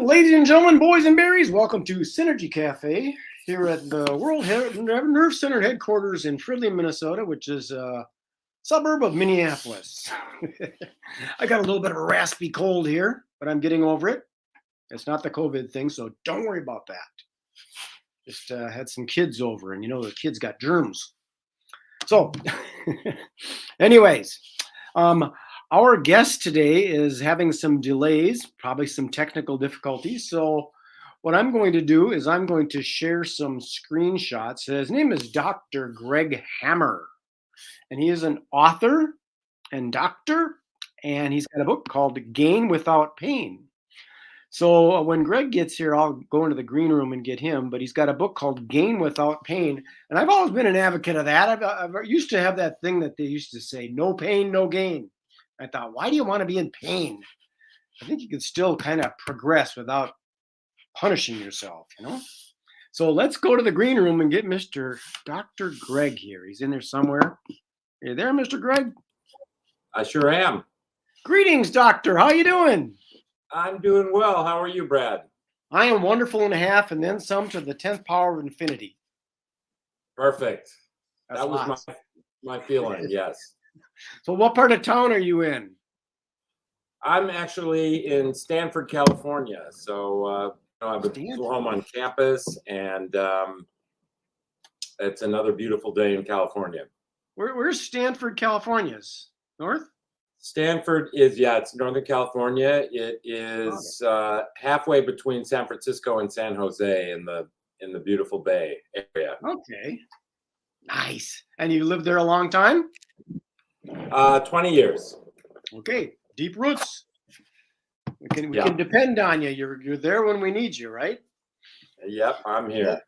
Ladies and gentlemen, boys and berries, welcome to Synergy Cafe here at the World Nerve Center headquarters in Fridley, Minnesota, which is a suburb of Minneapolis. I got a little bit of a raspy cold here, but I'm getting over it. It's not the COVID thing, so don't worry about that. Just had some kids over, and you know the kids got germs. So, anyways, our guest today is having some delays, probably some technical difficulties. So what I'm going to do is I'm going to share some screenshots. His name is Dr. Greg Hammer, and he is an author and doctor, and he's got a book called Gain Without Pain. So when Greg gets here, I'll go into the green room and get him, but he's got a book called Gain Without Pain. And I've always been an advocate of that. I've used to have that thing that they used to say, no pain, no gain. I thought, why do you want to be in pain? I think you can still kind of progress without punishing yourself, you know? So let's go to the green room and get Mr. Dr. Greg here. He's in there somewhere. Are you there, Mr. Greg? I sure am. Greetings, doctor. How you doing? I'm doing well. How are you, Brad? I am wonderful and a half, and then some to the 10th power of infinity. Perfect. That's that was my feeling, yes. So what part of town are you in? I'm actually in Stanford, California. So I have a beautiful home on campus, and it's another beautiful day in California. Where's Stanford, California? North? Stanford is, it's Northern California. It is halfway between San Francisco and San Jose in the beautiful Bay area. Okay. Nice. And you lived there a long time? 20 years. Okay, deep roots. We can depend on you. You're there when we need you, right? Yep, I'm here. Yeah.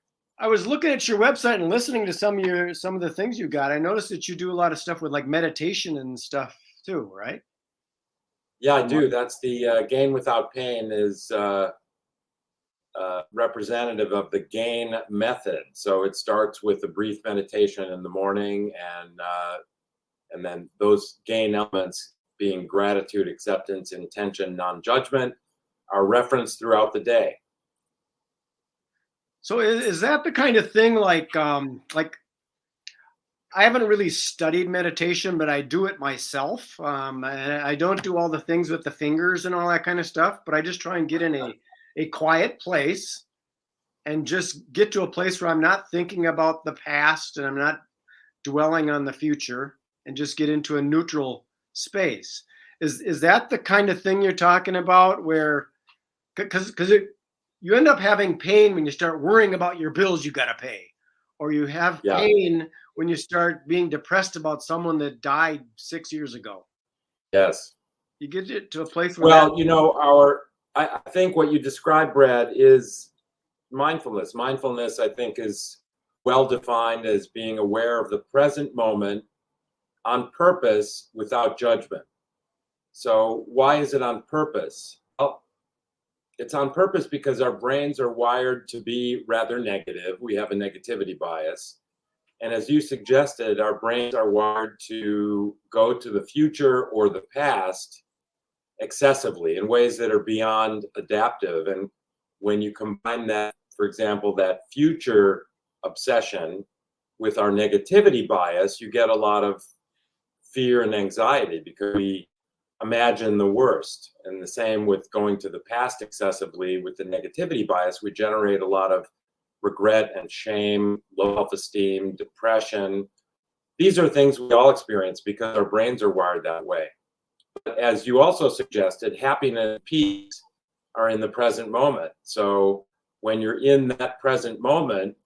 I was looking at your website and listening to some of the things you got. I noticed that you do a lot of stuff with like meditation and stuff too, right? Yeah, I do. That's the Gain Without Pain is representative of the GAIN method. So it starts with a brief meditation in the morning, and then those GAIN elements being gratitude, acceptance, intention, non-judgment are referenced throughout the day. So is that the kind of thing like I haven't really studied meditation, but I do it myself. And I don't do all the things with the fingers and all that kind of stuff, but I just try and get in a quiet place and just get to a place where I'm not thinking about the past and I'm not dwelling on the future, and just get into a neutral space. Is that the kind of thing you're talking about, where because you end up having pain when you start worrying about your bills you got to pay, or you have pain when you start being depressed about someone that died 6 years ago? Yes. You get it to a place where I think what you described, Brad, is mindfulness. Mindfulness, I think, is well defined as being aware of the present moment on purpose without judgment. So why is it on purpose? Well, it's on purpose because our brains are wired to be rather negative. We have a negativity bias. And as you suggested, our brains are wired to go to the future or the past excessively in ways that are beyond adaptive. And when you combine that, for example, that future obsession with our negativity bias, you get a lot of fear and anxiety because we imagine the worst. And the same with going to the past excessively with the negativity bias, we generate a lot of regret and shame, low self-esteem, depression. These are things we all experience because our brains are wired that way. But as you also suggested, happiness and peace are in the present moment. So when you're in that present moment,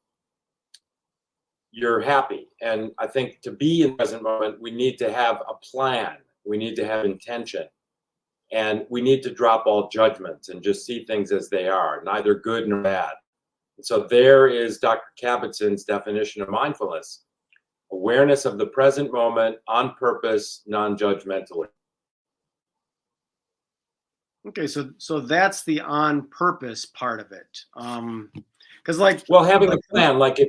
you're happy. And I think to be in the present moment, we need to have a plan. We need to have intention. And we need to drop all judgments and just see things as they are, neither good nor bad. And so there is Dr. Kabat-Zinn's definition of mindfulness: awareness of the present moment on purpose, non-judgmentally. Okay, so that's the on purpose part of it. Because having a plan, like if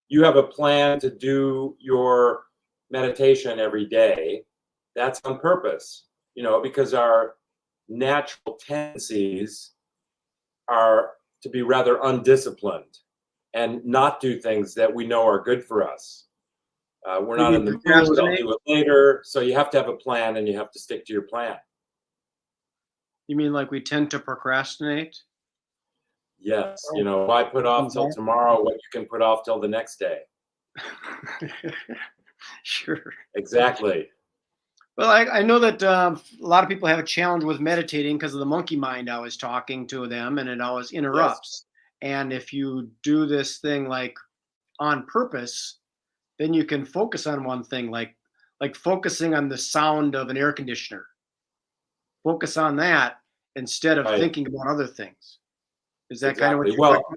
you have a plan to do your meditation every day, that's on purpose, because our natural tendencies are to be rather undisciplined and not do things that we know are good for us. We're not in the mood, I'll do it later. So you have to have a plan and you have to stick to your plan. You mean like we tend to procrastinate? Yes. Why put off till tomorrow what you can put off till the next day? Sure. Exactly. Well, I know that a lot of people have a challenge with meditating because of the monkey mind always talking to them, and it always interrupts. Yes. And if you do this thing like on purpose, then you can focus on one thing, like focusing on the sound of an air conditioner. Focus on that instead of thinking about other things. Is that kind of what you're talking?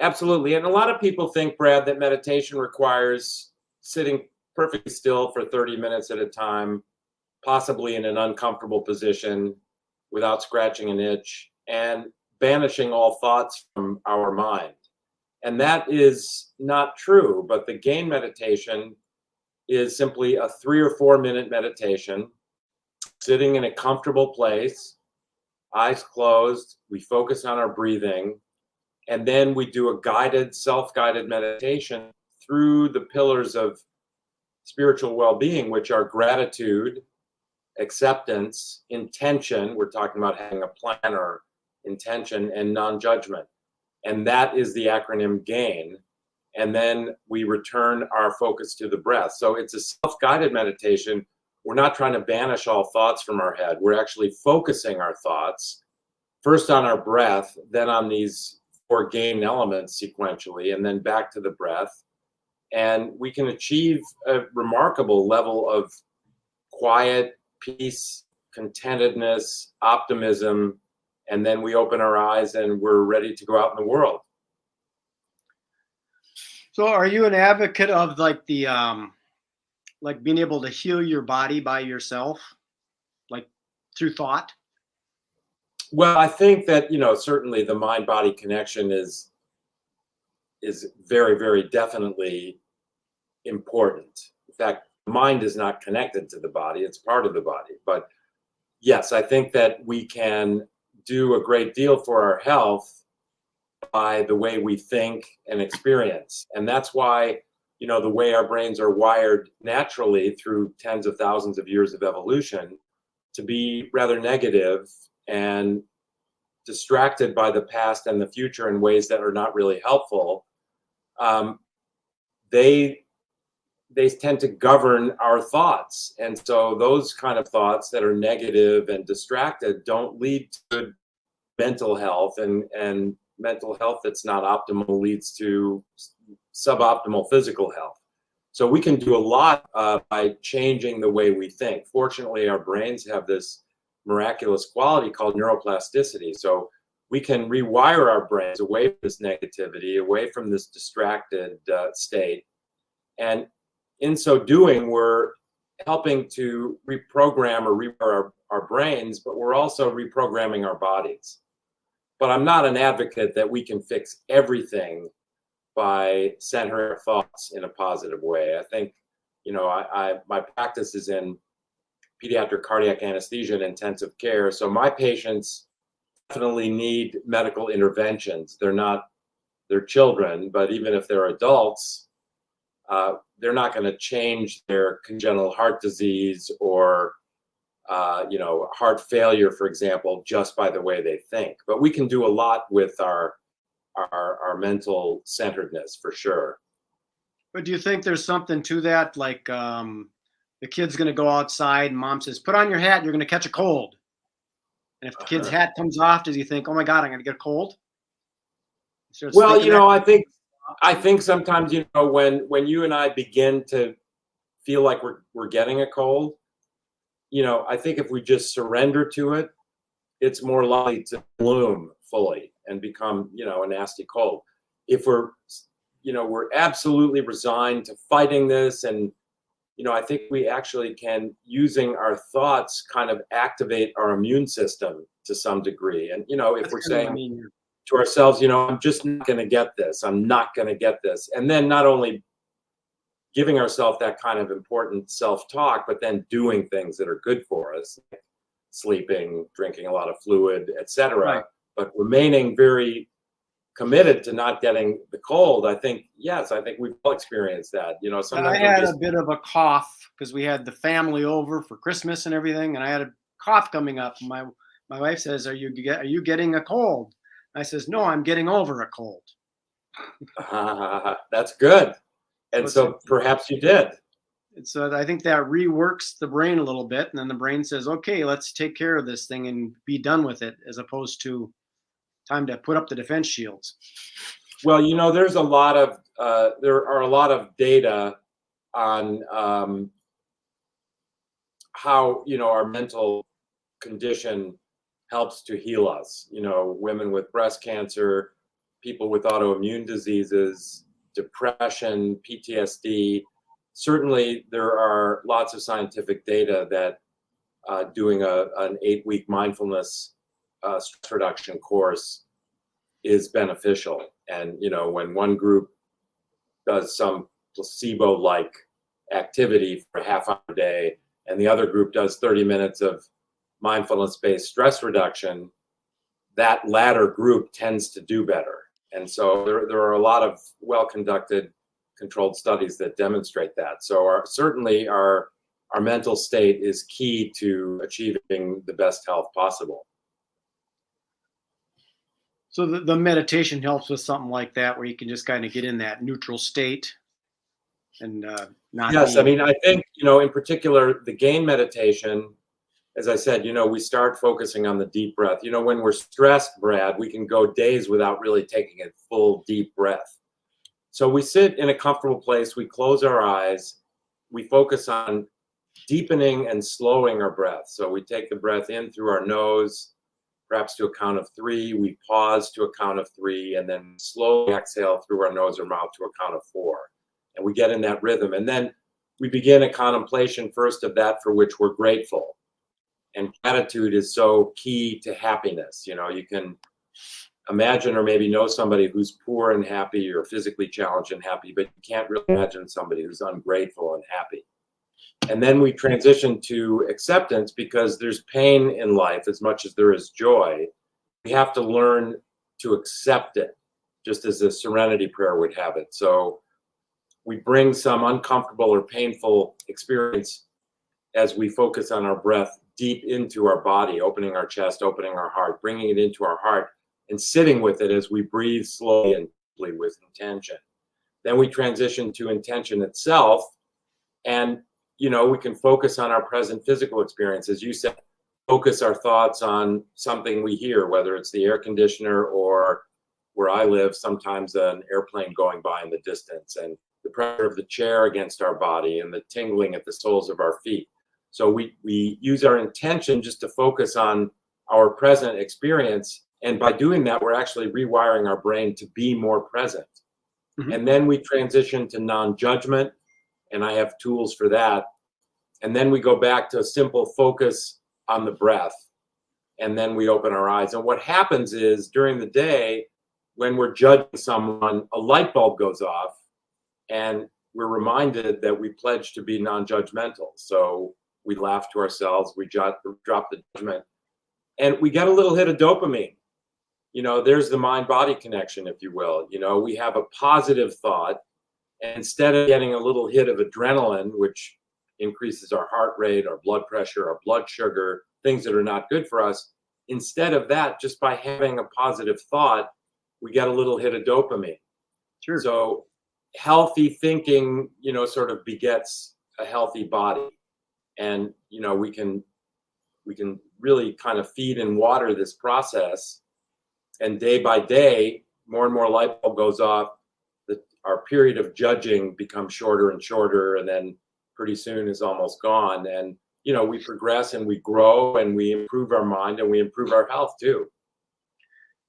Absolutely. And a lot of people think, Brad, that meditation requires sitting perfectly still for 30 minutes at a time, possibly in an uncomfortable position without scratching an itch, and banishing all thoughts from our mind. And that is not true, but the gain meditation is simply a 3 or 4 minute meditation, sitting in a comfortable place, eyes closed, we focus on our breathing, and then we do a guided, self-guided meditation through the pillars of spiritual well-being, which are gratitude, acceptance, intention. We're talking about having a plan or intention, and non-judgment. And that is the acronym GAIN. And then we return our focus to the breath. So it's a self-guided meditation. We're not trying to banish all thoughts from our head. We're actually focusing our thoughts first on our breath, then on these 4 GAIN elements sequentially, and then back to the breath. And we can achieve a remarkable level of quiet, peace, contentedness, optimism, and then we open our eyes and we're ready to go out in the world. So are you an advocate of like the like being able to heal your body by yourself, like through thought? Well, I think that, certainly the mind-body connection is very, very definitely important. In fact, the mind is not connected to the body. It's part of the body. But yes, I think that we can do a great deal for our health by the way we think and experience. And that's why, the way our brains are wired naturally through tens of thousands of years of evolution to be rather negative and distracted by the past and the future in ways that are not really helpful, they tend to govern our thoughts. And so those kind of thoughts that are negative and distracted don't lead to good mental health, and mental health that's not optimal leads to suboptimal physical health. So we can do a lot by changing the way we think. Fortunately, our brains have this miraculous quality called neuroplasticity. So we can rewire our brains away from this negativity, away from this distracted state. And in so doing, we're helping to reprogram or rewire our brains, but we're also reprogramming our bodies. But I'm not an advocate that we can fix everything by centering our thoughts in a positive way. I think, my practice is in pediatric cardiac anesthesia and intensive care. So my patients definitely need medical interventions. They're children, but even if they're adults, they're not going to change their congenital heart disease or heart failure, for example, just by the way they think. But we can do a lot with our mental centeredness, for sure. But do you think there's something to that? Like the kid's going to go outside and mom says, put on your hat, you're going to catch a cold. And if the kid's hat comes off, does he think, oh my God, I'm going to get a cold? Well, I think sometimes, when you and I begin to feel like we're getting a cold, I think if we just surrender to it, it's more likely to bloom fully and become, a nasty cold. If we're absolutely resigned to fighting this, and, I think we actually can, using our thoughts, kind of activate our immune system to some degree. And, if we're saying to ourselves, I'm just not going to get this, I'm not going to get this. And then not only giving ourselves that kind of important self-talk, but then doing things that are good for us, like sleeping, drinking a lot of fluid, etc. Right. but remaining very committed to not getting the cold. I think, yes, I think we've all experienced that. You know, I sometimes had a bit of a cough because we had the family over for Christmas and everything, and I had a cough coming up. My wife says, "Are you getting a cold?" I says, "No, I'm getting over a cold." that's good. And So so perhaps you did. I think that reworks the brain a little bit, and then the brain says, "Okay, let's take care of this thing and be done with it," as opposed to time to put up the defense shields. Well, you know, there are a lot of data on how, you know, our mental condition helps to heal us. You know, women with breast cancer, people with autoimmune diseases, depression, PTSD. Certainly, there are lots of scientific data that doing an 8-week mindfulness stress reduction course is beneficial. And, you know, when one group does some placebo-like activity for a half hour a day, and the other group does 30 minutes of mindfulness-based stress reduction, that latter group tends to do better. And so there are a lot of well-conducted controlled studies that demonstrate that. So certainly our mental state is key to achieving the best health possible. So the meditation helps with something like that, where you can just kind of get in that neutral state and not. Yes, I mean, I think, you know, in particular, the gain meditation, as I said, you know, we start focusing on the deep breath. You know, when we're stressed, Brad, we can go days without really taking a full deep breath. So we sit in a comfortable place, we close our eyes, we focus on deepening and slowing our breath. So we take the breath in through our nose, perhaps to a count of 3. We pause to a count of 3, and then slowly exhale through our nose or mouth to a count of 4. And we get in that rhythm. And then we begin a contemplation first of that for which we're grateful. And gratitude is so key to happiness. You know, you can imagine or maybe know somebody who's poor and happy, or physically challenged and happy, but you can't really imagine somebody who's ungrateful and happy. And then we transition to acceptance, because there's pain in life as much as there is joy. We have to learn to accept it, just as a serenity prayer would have it. So we bring some uncomfortable or painful experience as we focus on our breath deep into our body, opening our chest, opening our heart, bringing it into our heart, and sitting with it as we breathe slowly and deeply with intention. Then we transition to intention itself, and, you know, we can focus on our present physical experience. As you said, focus our thoughts on something we hear, whether it's the air conditioner or, where I live, sometimes an airplane going by in the distance, and the pressure of the chair against our body and the tingling at the soles of our feet. So we use our intention just to focus on our present experience. And by doing that, we're actually rewiring our brain to be more present. Mm-hmm. And then we transition to non-judgment, and I have tools for that. And then we go back to a simple focus on the breath. And then we open our eyes. And what happens is, during the day, when we're judging someone, a light bulb goes off, and we're reminded that we pledge to be non-judgmental. So we laugh to ourselves, we drop the judgment, and we get a little hit of dopamine. You know, there's the mind-body connection, if you will. You know, we have a positive thought, and instead of getting a little hit of adrenaline, which increases our heart rate, our blood pressure, our blood sugar, things that are not good for us, instead of that, just by having a positive thought, we get a little hit of dopamine. Sure. So healthy thinking, you know, sort of begets a healthy body. And, you know, we can really kind of feed and water this process. And day by day, more and more light bulb goes off. Our period of judging becomes shorter and shorter, and then pretty soon is almost gone. And, you know, we progress and we grow and we improve our mind and we improve our health too.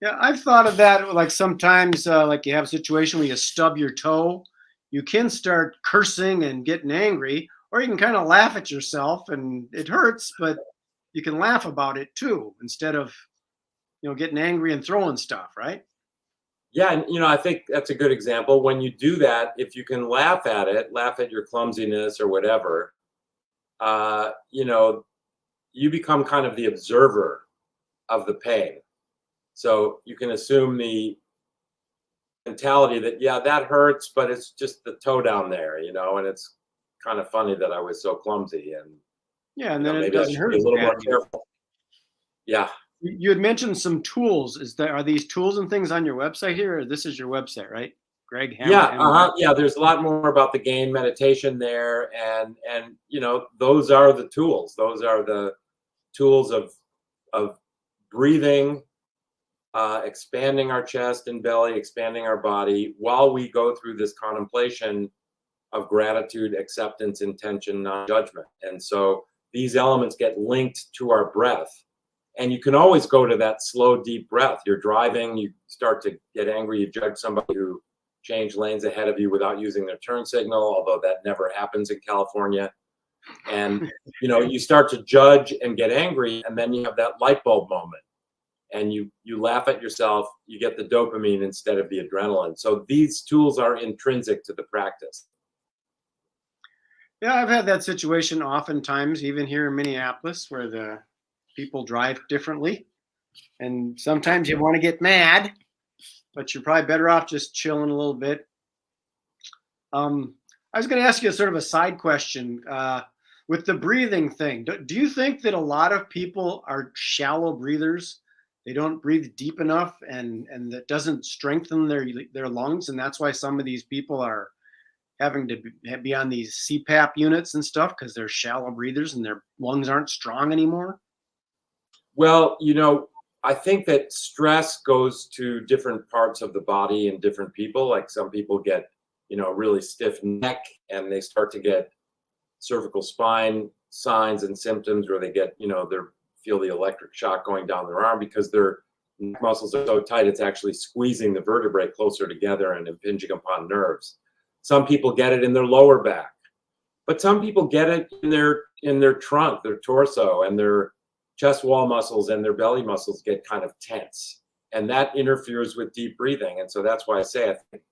Yeah, I've thought of that. Like sometimes, like you have a situation where you stub your toe, you can start cursing and getting angry, or you can kind of laugh at yourself, and it hurts, but you can laugh about it too, instead of, you know, getting angry and throwing stuff, right? Yeah, and, you know, I think that's a good example. When you do that, if you can laugh at it, laugh at your clumsiness or whatever, you know, you become kind of the observer of the pain. So you can assume the mentality that, yeah, that hurts, but it's just the toe down there, and it's kind of funny that I was so clumsy, and Yeah, and then it maybe I doesn't should hurt be a as little bad. more careful. Yeah. You had mentioned some tools. Are these tools and things on your website here, or this is your website, right? Greg Hammer. Yeah, there's a lot more about the gain meditation there, and those are the tools. Those are the tools of breathing, expanding our chest and belly, expanding our body while we go through this contemplation of gratitude, acceptance, intention, non-judgment. And so these elements get linked to our breath. And you can always go to that slow, deep breath. You're driving, you start to get angry, you judge somebody who changed lanes ahead of you without using their turn signal, although that never happens in California. And you start to judge and get angry, and then you have that light bulb moment. And you laugh at yourself, you get the dopamine instead of the adrenaline. So these tools are intrinsic to the practice. Yeah, I've had that situation oftentimes, even here in Minneapolis, where the people drive differently. And sometimes you want to get mad, but you're probably better off just chilling a little bit. I was going to ask you a sort of a side question with the breathing thing. Do you think that a lot of people are shallow breathers? They don't breathe deep enough, and that doesn't strengthen their lungs, and that's why some of these people are having to be on these CPAP units and stuff, because they're shallow breathers and their lungs aren't strong anymore? Well, I think that stress goes to different parts of the body in different people. Like some people get, really stiff neck, and they start to get cervical spine signs and symptoms where they get, they feel the electric shock going down their arm because their neck muscles are so tight, it's actually squeezing the vertebrae closer together and impinging upon nerves. Some people get it in their lower back, but some people get it in their trunk, their torso, and their chest wall muscles and their belly muscles get kind of tense, and that interferes with deep breathing. And so that's why I say, I think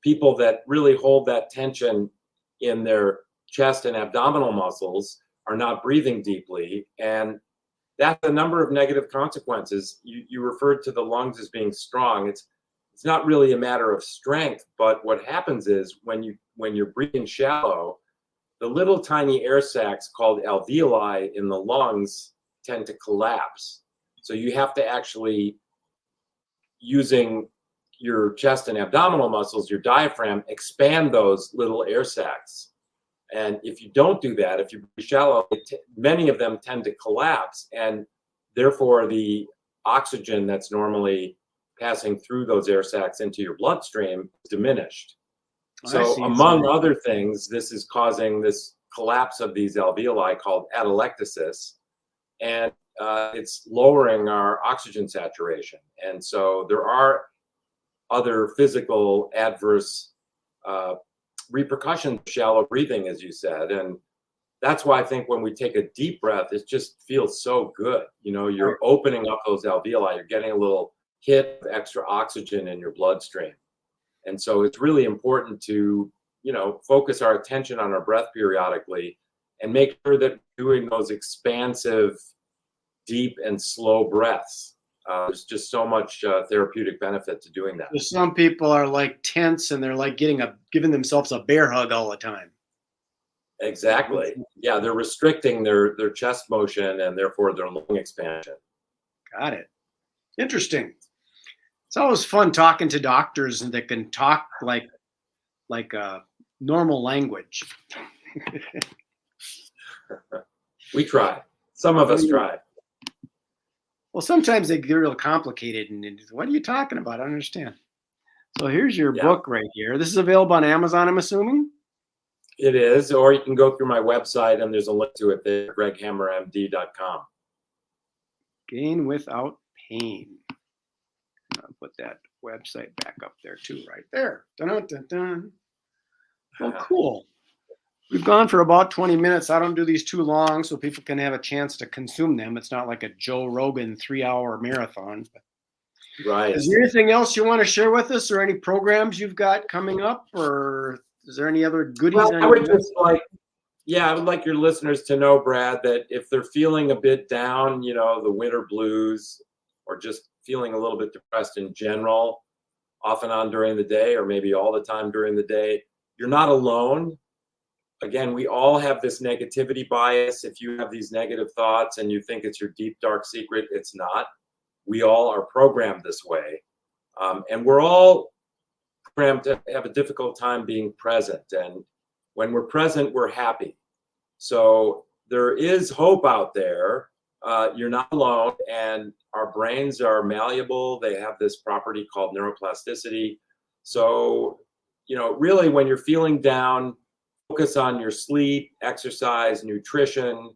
people that really hold that tension in their chest and abdominal muscles are not breathing deeply, and that's a number of negative consequences. You referred to the lungs as being strong. It's not really a matter of strength, but what happens is when you're breathing shallow, the little tiny air sacs called alveoli in the lungs tend to collapse. So you have to actually, using your chest and abdominal muscles, your diaphragm, expand those little air sacs. And if you don't do that, if you're shallow, many of them tend to collapse, and therefore the oxygen that's normally passing through those air sacs into your bloodstream is diminished. So among other things, this is causing this collapse of these alveoli called atelectasis, and it's lowering our oxygen saturation. And so there are other physical adverse repercussions of shallow breathing, as you said. And that's why I think when we take a deep breath, it just feels so good. You're opening up those alveoli, you're getting a little hit of extra oxygen in your bloodstream. And so it's really important to, focus our attention on our breath periodically and make sure that we're doing those expansive, deep and slow breaths. There's just so much therapeutic benefit to doing that. Some people are like tense, and they're like giving themselves a bear hug all the time. Exactly. Yeah, they're restricting their chest motion and therefore their lung expansion. Got it. Interesting. It's always fun talking to doctors and that can talk like normal language. We try. Some of us try. Well, sometimes they get real complicated, and what are you talking about? I don't understand. So here's your book right here. This is available on Amazon, I'm assuming? It is, or you can go through my website, and there's a link to it there, greghammermd.com. Gain Without Pain. I'll put that website back up there too, right there. Dun, dun, dun. Well, cool. We've gone for about 20 minutes. I don't do these too long so people can have a chance to consume them. It's not like a Joe Rogan 3-hour marathon. Right. Is there anything else you want to share with us, or any programs you've got coming up, or is there any other goodies? Well, I would like your listeners to know, Brad, that if they're feeling a bit down, the winter blues, or just feeling a little bit depressed in general, off and on during the day, or maybe all the time during the day, you're not alone. Again, we all have this negativity bias. If you have these negative thoughts and you think it's your deep, dark secret, it's not. We all are programmed this way. And we're all programmed to have a difficult time being present. And when we're present, we're happy. So there is hope out there. You're not alone. And our brains are malleable. They have this property called neuroplasticity. So, really, when you're feeling down, focus on your sleep, exercise, nutrition,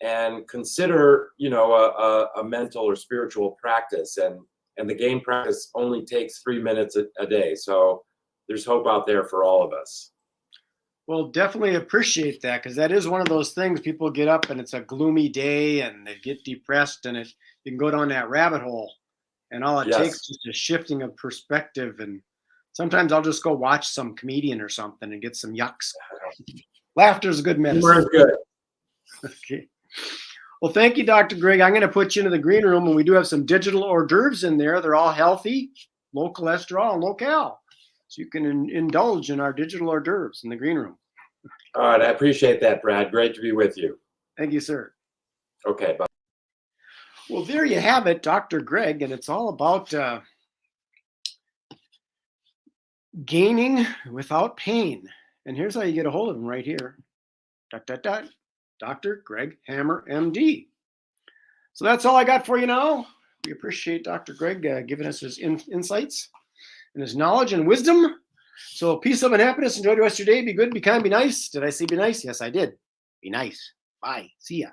and consider, a mental or spiritual practice. And the game practice only takes 3 minutes a day. So there's hope out there for all of us. Well, definitely appreciate that, because that is one of those things. People get up and it's a gloomy day and they get depressed, and you can go down that rabbit hole, and all it takes is just a shifting of perspective. And sometimes I'll just go watch some comedian or something and get some yucks. Laughter is a good medicine. Humor is good. Okay. Well, thank you, Dr. Greg. I'm going to put you into the green room, and we do have some digital hors d'oeuvres in there. They're all healthy, low cholesterol, and low cal. So you can indulge in our digital hors d'oeuvres in the green room. All right. I appreciate that, Brad. Great to be with you. Thank you, sir. Okay. Bye. Well, there you have it, Dr. Greg, and it's all about gaining without pain. And here's how you get a hold of him right here. Dr. Greg Hammer, MD. So that's all I got for you now. We appreciate Dr. Greg giving us his insights and his knowledge and wisdom. So peace, love, and happiness. Enjoy the rest of your day. Be good, be kind, be nice. Did I say be nice? Yes, I did. Be nice. Bye. See ya.